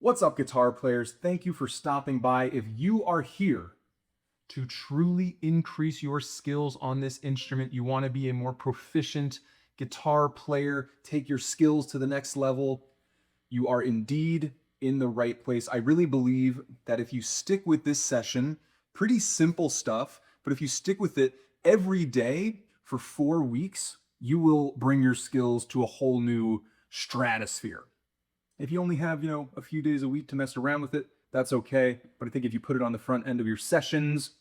What's up, guitar players? Thank you for stopping by. If you are here to truly increase your skills on this instrument, you want to be a more proficient guitar player, take your skills to the next level, you are indeed in the right place. I really believe that if you stick with this session, pretty simple stuff, but if you stick with it every day for 4 weeks, you will bring your skills to a whole new stratosphere. If you only have, a few days a week to mess around with it, that's okay. But I think if you put it on the front end of your sessions,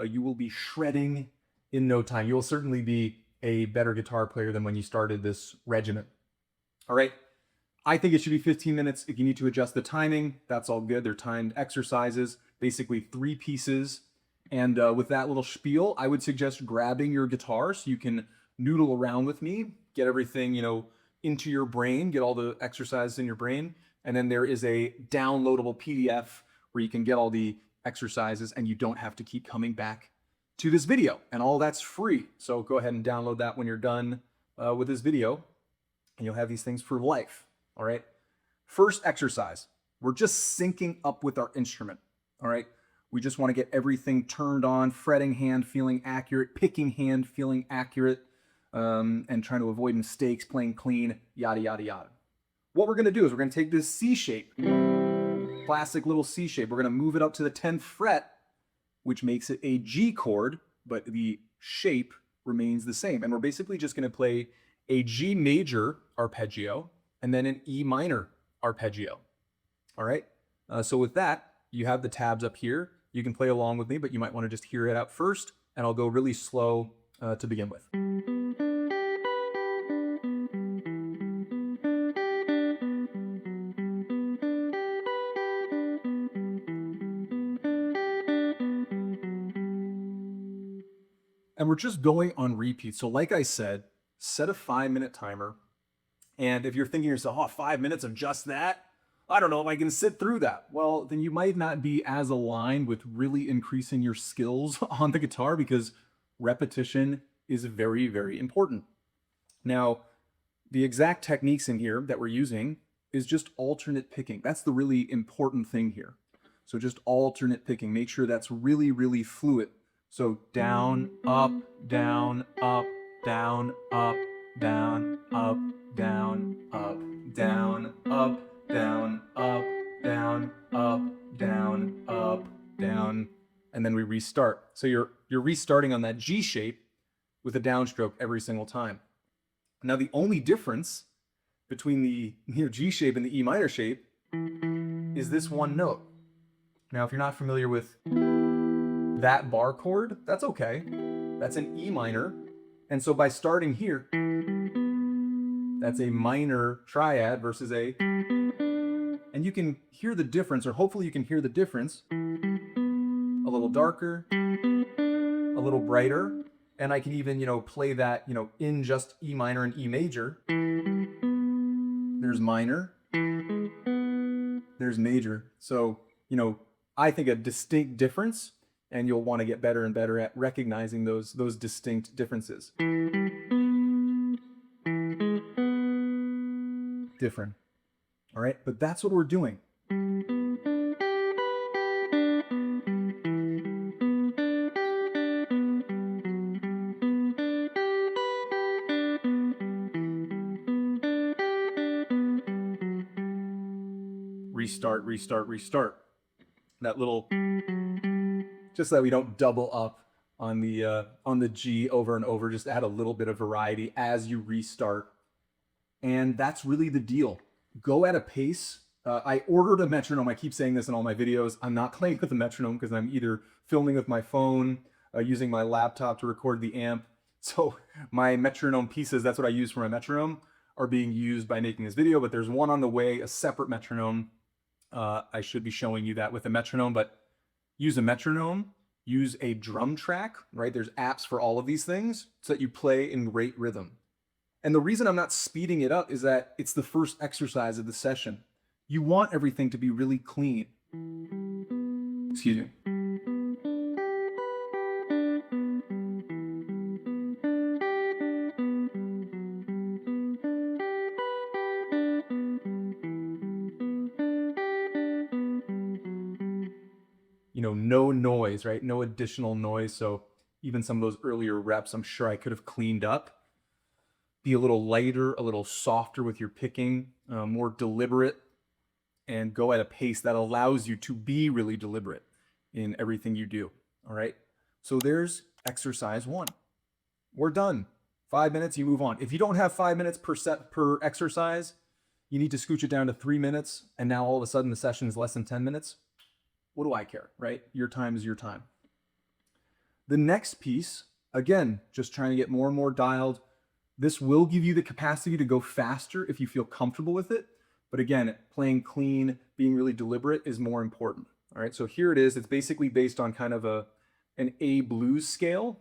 you will be shredding in no time. You will certainly be a better guitar player than when you started this regimen. All right. I think it should be 15 minutes. If you need to adjust the timing, that's all good. They're timed exercises, basically 3 pieces. And with that little spiel, I would suggest grabbing your guitar so you can noodle around with me, get everything, into your brain, get all the exercises in your brain. And then there is a downloadable PDF where you can get all the exercises and you don't have to keep coming back to this video. And all that's free. So go ahead and download that when you're done with this video, and you'll have these things for life. All right. First exercise, we're just syncing up with our instrument. All right. We just want to get everything turned on, fretting hand feeling accurate, picking hand feeling accurate, and trying to avoid mistakes, playing clean, yada, yada, yada. What we're going to do is we're going to take this C shape, classic little C shape. We're going to move it up to the 10th fret, which makes it a G chord, but the shape remains the same. And we're basically just going to play a G major arpeggio and then an E minor arpeggio. All right. So with that, you have the tabs up here. You can play along with me, but you might want to just hear it out first, and I'll go really slow to begin with. And we're just going on repeat. So like I said, set a 5-minute timer. And if you're thinking to yourself, oh, 5 minutes of just that, I don't know if I can sit through that. Well, then you might not be as aligned with really increasing your skills on the guitar, because repetition is very, very important. Now, the exact techniques in here that we're using is just alternate picking. That's the really important thing here. So just alternate picking. Make sure that's really, really fluid. So down, up, down, up, down, up, down, up, down, up, down, up, down, up, down, up, down, up, down, and then we restart. So you're restarting on that G shape with a downstroke every single time. Now the only difference between the G shape and the E minor shape is this one note. Now if you're not familiar with that bar chord, that's okay. That's an E minor. And so by starting here, that's a minor triad versus a, and you can hear the difference, or hopefully you can hear the difference, a little darker, a little brighter, and I can even, play that, in just E minor and E major. There's minor, there's major. So, I think a distinct difference, and you'll want to get better and better at recognizing those distinct differences. Different. All right, but that's what we're doing. Restart, restart, restart. That little, just so that we don't double up on the G over and over, just add a little bit of variety as you restart. And that's really the deal. Go at a pace. I ordered a metronome. I keep saying this in all my videos. I'm not playing with a metronome because I'm either filming with my phone, using my laptop to record the amp. So my metronome pieces, that's what I use for my metronome, are being used by making this video, but there's one on the way, a separate metronome. I should be showing you that with a metronome, but use a metronome, use a drum track, right? There's apps for all of these things so that you play in great rhythm. And the reason I'm not speeding it up is that it's the first exercise of the session. You want everything to be really clean. Excuse me. no noise, right? No additional noise. So even some of those earlier reps, I'm sure I could have cleaned up. Be a little lighter, a little softer with your picking, more deliberate, and go at a pace that allows you to be really deliberate in everything you do. All right. So there's exercise 1. We're done. 5 minutes, you move on. If you don't have 5 minutes per set per exercise, you need to scooch it down to 3 minutes. And now all of a sudden the session is less than 10 minutes. What do I care, right? Your time is your time. The next piece, again, just trying to get more and more dialed. This will give you the capacity to go faster if you feel comfortable with it. But again, playing clean, being really deliberate is more important. All right, so here it is. It's basically based on kind of an A blues scale,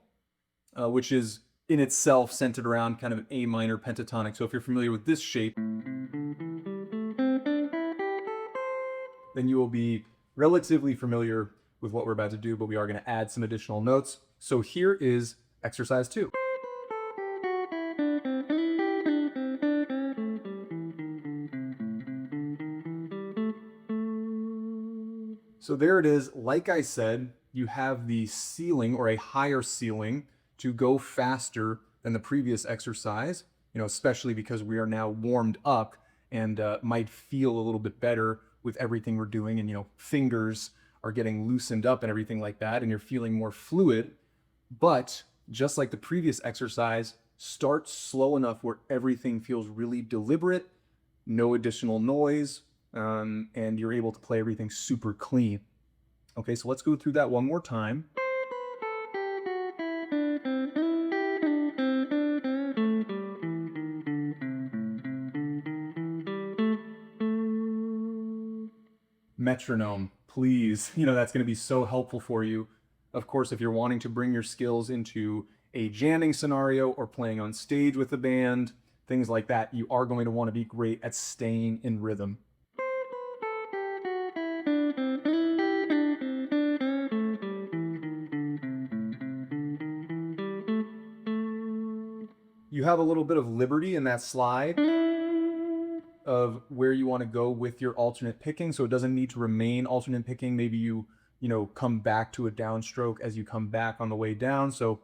which is in itself centered around kind of an A minor pentatonic. So if you're familiar with this shape, then you will be relatively familiar with what we're about to do, but we are going to add some additional notes. So here is exercise 2. So there it is. Like I said, you have the ceiling or a higher ceiling to go faster than the previous exercise, especially because we are now warmed up and might feel a little bit better with everything we're doing. And, fingers are getting loosened up and everything like that, and you're feeling more fluid. But just like the previous exercise, start slow enough where everything feels really deliberate, no additional noise, and you're able to play everything super clean. Okay, so let's go through that one more time. Metronome, please. That's going to be so helpful for you. Of course, if you're wanting to bring your skills into a jamming scenario or playing on stage with the band, things like that, you are going to want to be great at staying in rhythm. You have a little bit of liberty in that slide of where you want to go with your alternate picking. So it doesn't need to remain alternate picking. Maybe you come back to a downstroke as you come back on the way down. So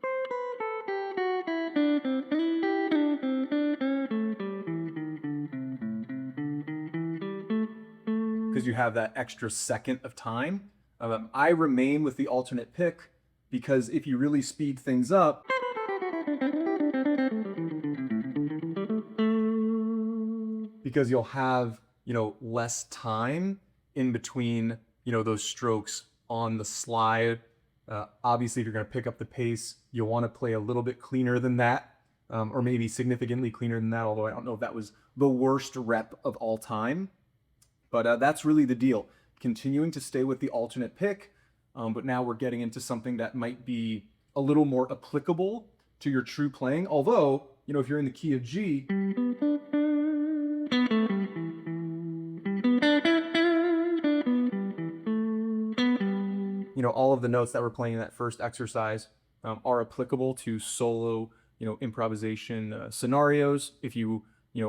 because you have that extra second of time. I remain with the alternate pick because if you really speed things up, because you'll have, less time in between, those strokes on the slide. Obviously, if you're going to pick up the pace, you'll want to play a little bit cleaner than that, or maybe significantly cleaner than that, although I don't know if that was the worst rep of all time. But that's really the deal. Continuing to stay with the alternate pick, but now we're getting into something that might be a little more applicable to your true playing. Although, if you're in the key of G, all of the notes that we're playing in that first exercise are applicable to solo, improvisation scenarios. If you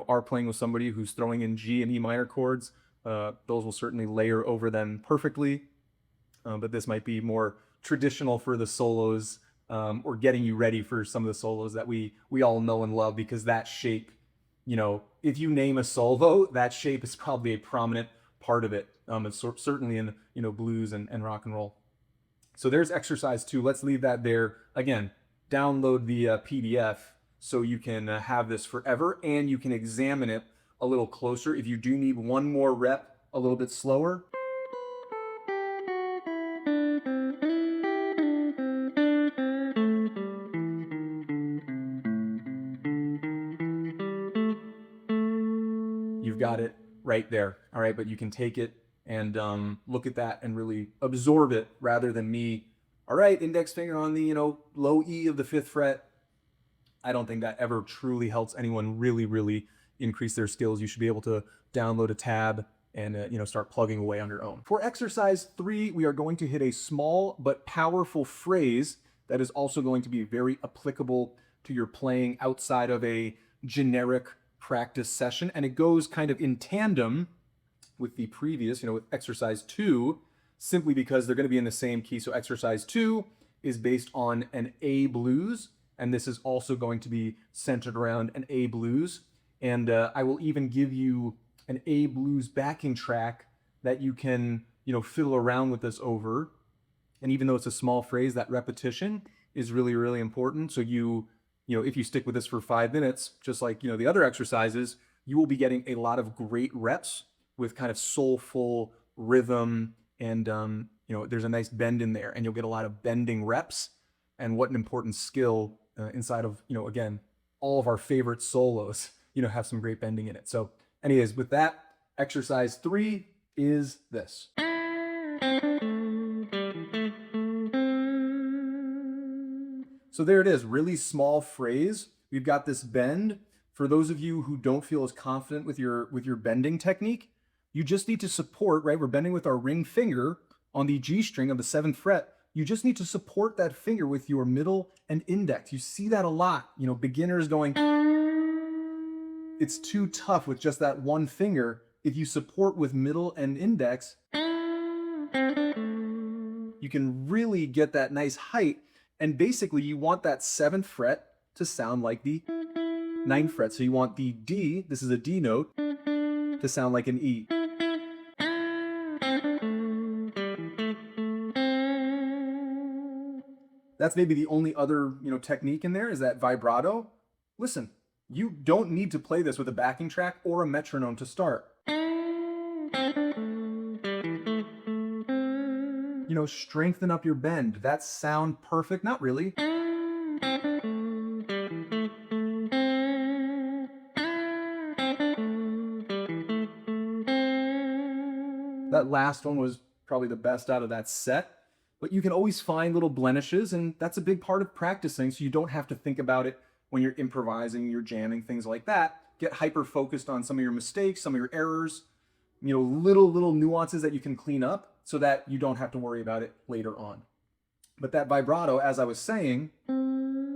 are playing with somebody who's throwing in G and E minor chords, those will certainly layer over them perfectly. But this might be more traditional for the solos, or getting you ready for some of the solos that we all know and love, because that shape, if you name a solo, that shape is probably a prominent part of it. It's certainly in blues and rock and roll. So there's exercise 2. Let's leave that there. Again, download the PDF so you can have this forever, and you can examine it a little closer. If you do need one more rep a little bit slower, you've got it right there. All right, but you can take it and look at that and really absorb it, rather than me, all right, index finger on the low E of the 5th fret. I don't think that ever truly helps anyone really increase their skills. You should be able to download a tab and start plugging away on your own. For exercise 3, we are going to hit a small but powerful phrase that is also going to be very applicable to your playing outside of a generic practice session, and it goes kind of in tandem with the previous, with exercise 2. simply because they're going to be in the same key. So exercise 2 is based on an A blues, and this is also going to be centered around an A blues. And I will even give you an A blues backing track that you can, fiddle around with this over. And even though it's a small phrase, that repetition is really, really important. So if you stick with this for 5 minutes, just like, the other exercises, you will be getting a lot of great reps with kind of soulful rhythm. And, there's a nice bend in there, and you'll get a lot of bending reps. And what an important skill inside of, again, all of our favorite solos, have some great bending in it. So anyways, with that, exercise 3 is this. So there it is, really small phrase. We've got this bend. For those of you who don't feel as confident with your bending technique, you just need to support, right? We're bending with our ring finger on the G string of the 7th fret. You just need to support that finger with your middle and index. You see that a lot. Beginners going, it's too tough with just that one finger. If you support with middle and index, you can really get that nice height. And basically you want that 7th fret to sound like the 9th fret. So you want the D, this is a D note, to sound like an E. That's maybe the only other, technique in there is that vibrato. Listen, you don't need to play this with a backing track or a metronome to start. Strengthen up your bend. That sound perfect? Not really. That last one was probably the best out of that set, but you can always find little blemishes, and that's a big part of practicing, so you don't have to think about it when you're improvising, you're jamming, things like that. Get hyper-focused on some of your mistakes, some of your errors, little nuances that you can clean up so that you don't have to worry about it later on. But that vibrato, as I was saying,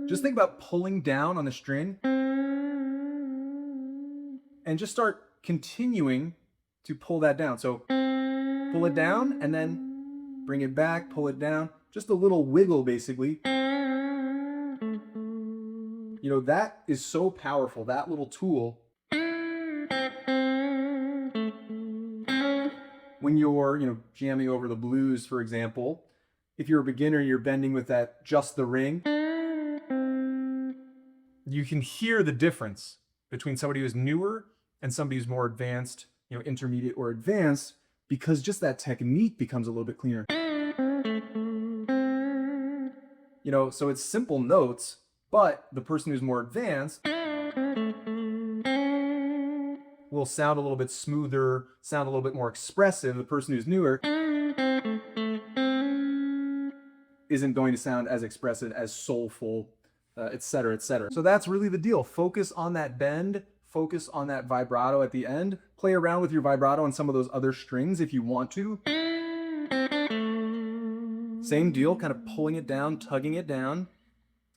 just think about pulling down on the string and just start continuing to pull that down. So pull it down and then bring it back, pull it down, just a little wiggle basically. That is so powerful, that little tool. When you're, jamming over the blues, for example, if you're a beginner, you're bending with that just the ring, you can hear the difference between somebody who's newer and somebody who's more advanced, intermediate or advanced, because just that technique becomes a little bit cleaner. So it's simple notes, but the person who's more advanced will sound a little bit smoother, sound a little bit more expressive. The person who's newer isn't going to sound as expressive, as soulful, et cetera, et cetera. So that's really the deal. Focus on that bend, focus on that vibrato at the end. Play around with your vibrato on some of those other strings if you want to. Same deal, kind of pulling it down, tugging it down,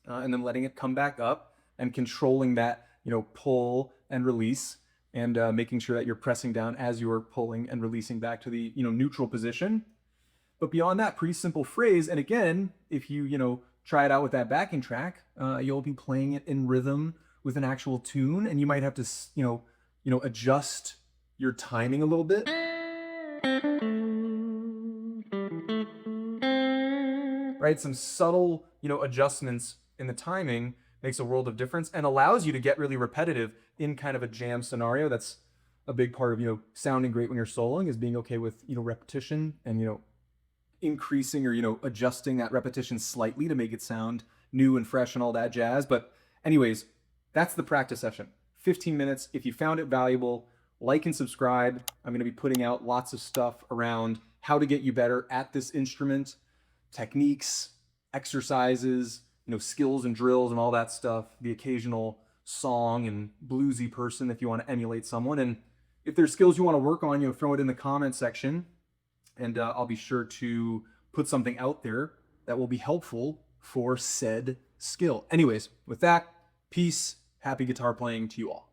and then letting it come back up and controlling that, pull and release, and making sure that you're pressing down as you're pulling and releasing back to the, neutral position. But beyond that, pretty simple phrase. And again, if you, try it out with that backing track, you'll be playing it in rhythm with an actual tune, and you might have to, adjust your timing a little bit. Right? Some subtle, adjustments in the timing makes a world of difference and allows you to get really repetitive in kind of a jam scenario. That's a big part of, sounding great when you're soloing, is being okay with, repetition and, increasing or, adjusting that repetition slightly to make it sound new and fresh and all that jazz. But anyways, that's the practice session. 15 minutes. If you found it valuable, like and subscribe. I'm going to be putting out lots of stuff around how to get you better at this instrument, techniques, exercises, skills and drills and all that stuff, the occasional song and bluesy person if you want to emulate someone. And if there's skills you want to work on, throw it in the comment section, and I'll be sure to put something out there that will be helpful for said skill. Anyways, with that, peace, happy guitar playing to you all.